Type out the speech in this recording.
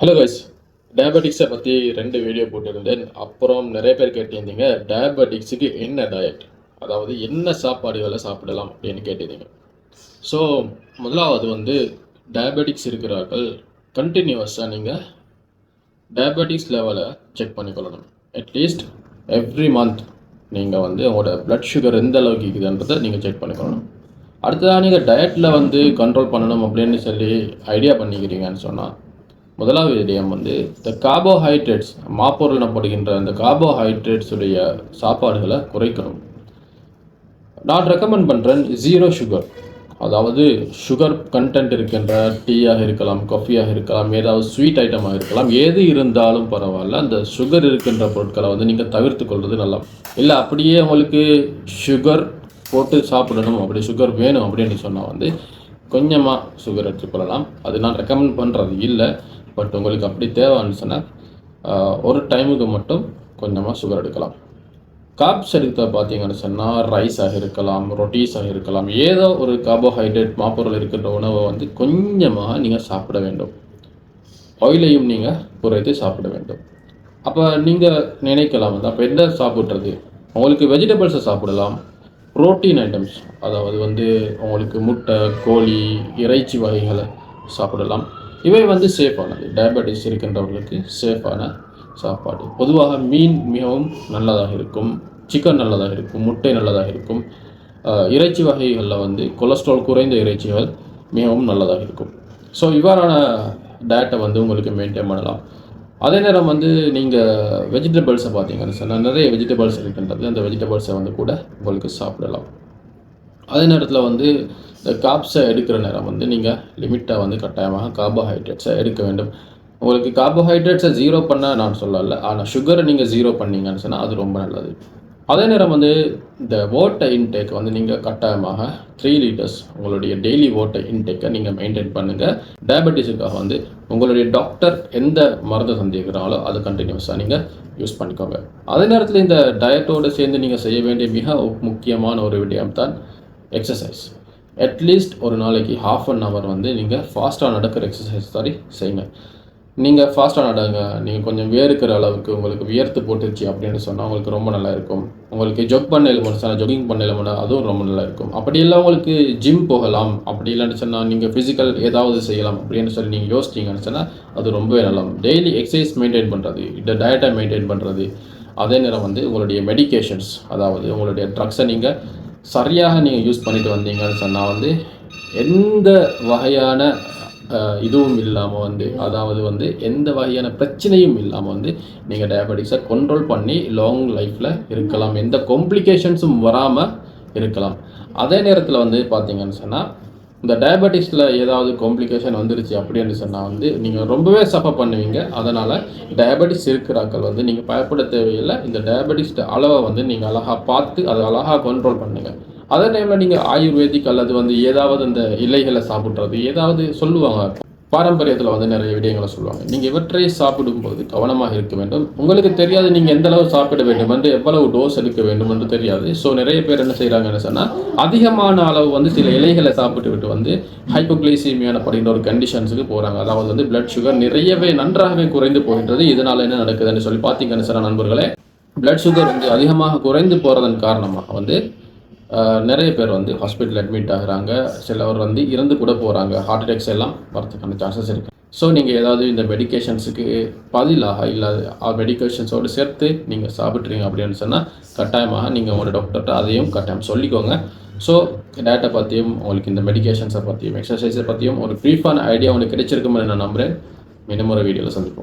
Hello guys, டயபெட்டிக்ஸை பற்றி 2 video போட்டிருந்தேன். அப்புறம் நிறைய பேர் கேட்டிருந்தீங்க டயபெட்டிக்ஸுக்கு என்ன டயட், அதாவது என்ன சாப்பாடுகளை சாப்பிடலாம் அப்படின்னு கேட்டிருந்தீங்க. ஸோ முதலாவது டயபெட்டிக்ஸ் இருக்கிறார்கள் கண்டினியூவஸாக நீங்கள் டயபெட்டிக்ஸ் லெவலை செக் பண்ணிக்கொள்ளணும். அட்லீஸ்ட் எவ்ரி மந்த் நீங்கள் உங்களோட ப்ளட் சுகர் எந்த அளவுக்கு இருக்குதுன்றதை நீங்கள் செக் பண்ணிக்கொள்ளணும். அடுத்ததாக நீங்கள் டயட்டில் கண்ட்ரோல் பண்ணணும் அப்படின்னு சொல்லி ஐடியா பண்ணிக்கிறீங்கன்னு சொன்னால் முதலாவது விடயம் இந்த கார்போஹைட்ரேட்ஸ் மாப்பொருள் எனப்படுகின்ற அந்த கார்போஹைட்ரேட்ஸுடைய சாப்பாடுகளை குறைக்கணும். நான் ரெக்கமெண்ட் பண்ணுறேன் 0 சுகர், அதாவது சுகர் கண்டென்ட் இருக்கின்ற டீயாக இருக்கலாம், காஃபியாக இருக்கலாம், ஏதாவது ஸ்வீட் ஐட்டமாக இருக்கலாம், எது இருந்தாலும் பரவாயில்ல. அந்த சுகர் இருக்கின்ற பொருட்களை நீங்கள் தவிர்த்து கொள்வது நல்லா. இல்லை அப்படியே உங்களுக்கு சுகர் போட்டு சாப்பிடணும், அப்படி சுகர் வேணும் அப்படின்னு சொன்னால் கொஞ்சமாக சுகர் எடுத்துக்கொள்ளலாம். அது நான் ரெக்கமெண்ட் பண்ணுறது இல்லை. பட் உங்களுக்கு அப்படி தேவைன்னு சொன்னால் ஒரு டைமுக்கு மட்டும் கொஞ்சமாக சுகர் எடுக்கலாம். கார்ப்ஸ் எடுக்க பார்த்தீங்கன்னு சொன்னால் ரைஸாக இருக்கலாம், ரொட்டீஸாக இருக்கலாம், ஏதோ ஒரு கார்போஹைட்ரேட் மாப்பொருள் இருக்கின்ற உணவை கொஞ்சமாக நீங்கள் சாப்பிட வேண்டும். ஆயிலையும் நீங்கள் குறைத்து சாப்பிட வேண்டும். அப்போ நீங்கள் நினைக்கலாம் அப்போ என்ன சாப்பிட்றது, உங்களுக்கு வெஜிடபிள்ஸை சாப்பிடலாம், ப்ரோட்டீன் ஐட்டம்ஸ், அதாவது உங்களுக்கு முட்டை, கோழி, இறைச்சி வகைகளை சாப்பிடலாம். இவை சேஃபானது, டயபெட்டிஸ் இருக்கின்றவர்களுக்கு சேஃபான சாப்பாடு. பொதுவாக மீன் மிகவும் நல்லதாக இருக்கும், சிக்கன் நல்லதாக இருக்கும், முட்டை நல்லதாக இருக்கும். இறைச்சி வகைகளில் கொலஸ்ட்ரால் குறைந்த இறைச்சிகள் மிகவும் நல்லதாக இருக்கும். ஸோ இவ்வாறான டயட்டை உங்களுக்கு மெயின்டைன் பண்ணலாம். அதே நேரம் நீங்கள் வெஜிடபிள்ஸை பார்த்தீங்கன்னு சொன்னால் நிறைய வெஜிடபிள்ஸ் இருக்கின்றது. அந்த வெஜிடபிள்ஸை கூட உங்களுக்கு சாப்பிடலாம். அதே நேரத்தில் இந்த கார்ப்ஸை எடுக்கிற நேரம் நீங்கள் லிமிட்டாக கட்டாயமாக கார்போஹைட்ரேட்ஸை எடுக்க வேண்டும். உங்களுக்கு கார்போஹைட்ரேட்ஸை 0 பண்ண நான் சொல்லலை, ஆனால் சுகரை நீங்கள் 0 பண்ணீங்கன்னு சொன்னால் அது ரொம்ப நல்லது. அதே நேரம் இந்த வாட்டர் இன்டேக் நீங்கள் கட்டாயமாக 3 லிட்டர்ஸ் உங்களுடைய டெய்லி வாட்டர் இன்டேக்கை நீங்கள் மெயின்டைன் பண்ணுங்கள். டயபெட்டிஸுக்காக உங்களுடைய டாக்டர் எந்த மருந்து தந்திருக்கிறாங்களோ அதை கண்டினியூஸாக நீங்கள் யூஸ் பண்ணிக்கோங்க. அதே நேரத்தில் இந்த டயட்டோடு சேர்ந்து நீங்கள் செய்ய வேண்டிய மிக முக்கியமான ஒரு விடயம் தான் எக்ஸசைஸ். அட்லீஸ்ட் ஒரு நாளைக்கு ½ அன் ஹவர் நீங்கள் ஃபாஸ்ட்டாக நடக்கிற எக்ஸசைஸ் செய்யுங்க. நீங்கள் ஃபாஸ்ட்டாக நடங்க. நீங்கள் கொஞ்சம் வேர்க்கிற அளவுக்கு உங்களுக்கு வியர்த்து போட்டுருச்சு அப்படின்னு சொன்னால் உங்களுக்கு ரொம்ப நல்லா இருக்கும். உங்களுக்கு ஜொக் பண்ண ஜொகிங் பண்ண அதுவும் ரொம்ப நல்லா இருக்கும். அப்படி இல்லை உங்களுக்கு ஜிம் போகலாம், அப்படி இல்லைன்னு சொன்னால் நீங்கள் ஃபிசிக்கல் ஏதாவது செய்யலாம் அப்படின்னு சொல்லி நீங்கள் யோசிச்சிங்கன்னு சொன்னால் அது ரொம்பவே நல்லா. டெய்லி எக்ஸசைஸ் மெயின்டைன் பண்ணுறது, இந்த டயட்டை மெயின்டைன் பண்ணுறது, அதே நேரம் உங்களுடைய மெடிக்கேஷன்ஸ், அதாவது உங்களுடைய ட்ரக்ஸை நீங்கள் சரியாக நீங்கள் யூஸ் பண்ணிட்டு வந்தீங்கன்னு சொன்னால் எந்த வகையான இதுவும் இல்லாமல் அதாவது எந்த வகையான பிரச்சனையும் இல்லாமல் நீங்கள் டயபெட்டிக்ஸை கண்ட்ரோல் பண்ணி லாங் லைஃப்பில் இருக்கலாம், எந்த காம்ப்ளிகேஷன்ஸும் வராமல் இருக்கலாம். அதே நேரத்தில் பார்த்தீங்கன்னு சொன்னால் இந்த டயபெட்டிக்ஸில் ஏதாவது காம்ப்ளிகேஷன் வந்துருச்சு அப்படின்னு சொன்னால் நீங்கள் ரொம்பவே சஃபர் பண்ணுவீங்க. அதனால் டயபெட்டிக்ஸ் இருக்கிறாக்கள் நீங்கள் பயப்பட தேவையில்லை. இந்த டயபெட்டிக்ஸ் அளவை நீங்கள் அழகாக பார்த்து அதை அழகாக கண்ட்ரோல் பண்ணுங்கள். அதே டைமில் நீங்கள் ஆயுர்வேதிக் அல்லது ஏதாவது இந்த இலைகளை சாப்பிட்றது, ஏதாவது சொல்லுவாங்க பாரம்பரியத்தில் நிறைய விடயங்களை சொல்லுவாங்க. நீங்கள் இவற்றை சாப்பிடும்போது கவனமாக இருக்க வேண்டும். உங்களுக்கு தெரியாது நீங்கள் எந்த அளவு சாப்பிட வேண்டும் என்று, எவ்வளவு டோஸ் எடுக்க வேண்டும் என்று தெரியாது. ஸோ நிறைய பேர் என்ன செய்கிறாங்கன்னு சொன்னால் அதிகமான அளவு சில இலைகளை சாப்பிட்டு விட்டு ஹைப்போகிளைசீமியான படுகின்ற ஒரு கண்டிஷன்ஸுக்கு போகிறாங்க. அதாவது பிளட் சுகர் நிறையவே நன்றாகவே குறைந்து போகின்றது. இதனால் என்ன நடக்குதுன்னு சொல்லி பார்த்தீங்கன்னு சொன்னால் நண்பர்களே, பிளட் சுகர் அதிகமாக குறைந்து போகிறதன் காரணமாக நிறைய பேர் ஹாஸ்பிட்டல் அட்மிட் ஆகிறாங்க. சிலவர் இறந்து கூட போகிறாங்க. ஹார்ட் அட்டாக்ஸ் எல்லாம் வரதுக்கான சான்சஸ் இருக்குது. ஸோ நீங்கள் ஏதாவது இந்த மெடிக்கேஷன்ஸுக்கு பதிலாக இல்லாத மெடிக்கேஷன்ஸோடு சேர்த்து நீங்கள் சாப்பிட்றீங்க அப்படின்னு சொன்னால் கட்டாயமாக நீங்கள் உங்களோட டாக்டர்கிட்ட அதையும் கட்டாயம் சொல்லிக்கோங்க. ஸோ டயட்டை பற்றியும் உங்களுக்கு இந்த மெடிக்கேஷன்ஸை பற்றியும் எக்ஸசைஸை பற்றியும் ஒரு ப்ரீஃபான ஐடியா உங்களுக்கு கிடைச்சிருக்குமென்னு நான் நம்புகிறேன். இன்னும் ஒரு வீடியோவில் சந்திப்போம்.